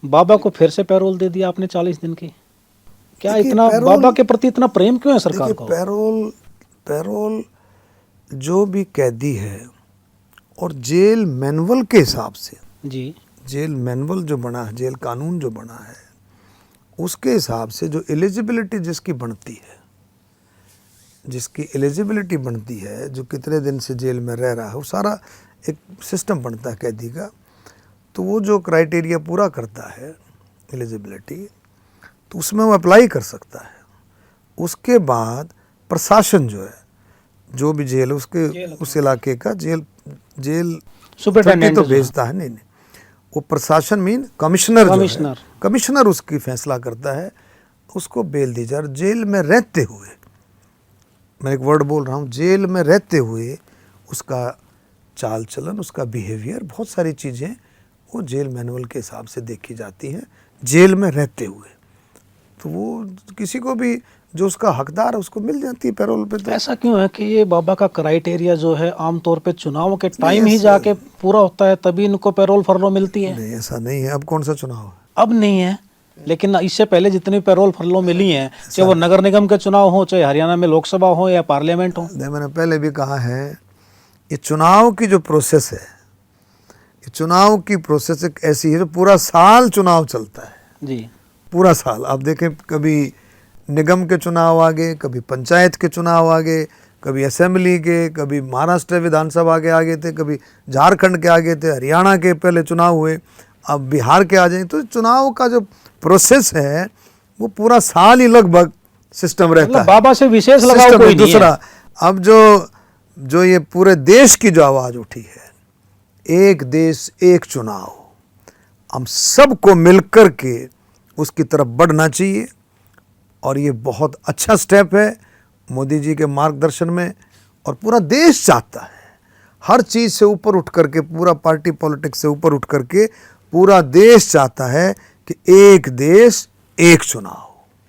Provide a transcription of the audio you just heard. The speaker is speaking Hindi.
बाबा को फिर से पैरोल दे दिया आपने 40 दिन की, क्या देखिए, इतना बाबा के प्रति इतना प्रेम क्यों है सरकार देखिए, को? पैरोल जो भी कैदी है और जेल मैनुअल के हिसाब से, जी, जेल मैनुअल जो बना है, जेल कानून जो बना है, उसके हिसाब से जो एलिजिबिलिटी जिसकी बनती है, जो कितने दिन से जेल में रह रहा है, वो सारा एक सिस्टम बनता है कैदी का। तो वो जो क्राइटेरिया पूरा करता है एलिजिबिलिटी, तो उसमें वो अप्लाई कर सकता है। उसके बाद प्रशासन जो है, जो भी जेल है उसके उस इलाके का जेल सुपरिटेंडेंट तो भेजता है, नहीं, वो प्रशासन मीन कमिश्नर उसकी फैसला करता है, उसको बेल दी जाए। जेल में रहते हुए, मैं एक वर्ड बोल रहा हूँ, जेल में रहते हुए उसका चाल चलन, उसका बिहेवियर, बहुत सारी चीज़ें वो जेल मैनुअल के हिसाब से देखी जाती हैं जेल में रहते हुए। तो वो किसी को भी जो उसका हकदार है उसको मिल जाती है पैरोल पे। तो ऐसा क्यों है कि ये बाबा का क्राइटेरिया जो है आमतौर पे चुनाव के टाइम ही जाके पूरा होता है, तभी इनको पैरोल फरलो मिलती है? नहीं, ऐसा नहीं है। अब कौन सा चुनाव है? अब नहीं है, लेकिन इससे पहले जितनी पैरोल फरलो मिली हैं, चाहे वो नगर निगम के चुनाव हो, चाहे हरियाणा में लोकसभा हो या पार्लियामेंट हो। मैंने पहले भी कहा है, ये चुनाव की जो प्रोसेस है, ये चुनाव की प्रोसेस एक ऐसी है जो पूरा साल चुनाव चलता है जी, पूरा साल। आप देखें, कभी निगम के चुनाव आ गए, कभी पंचायत के चुनाव आ गए, कभी असेंबली के, कभी महाराष्ट्र विधानसभा के आ गए थे, कभी झारखंड के आ गए थे, हरियाणा के पहले चुनाव हुए, अब बिहार के आ जाए। तो चुनाव का जो प्रोसेस है वो पूरा साल ही लगभग सिस्टम रहता है। बाबा से विशेष लगाव कोई नहीं दूसरा है। अब जो ये पूरे देश की जो आवाज़ उठी है, एक देश एक चुनाव, हम सबको मिलकर के उसकी तरफ बढ़ना चाहिए। और ये बहुत अच्छा स्टेप है मोदी जी के मार्गदर्शन में, और पूरा देश चाहता है, हर चीज़ से ऊपर उठ करके, पूरा पार्टी पॉलिटिक्स से ऊपर उठ करके पूरा देश चाहता है कि एक देश एक चुनाव।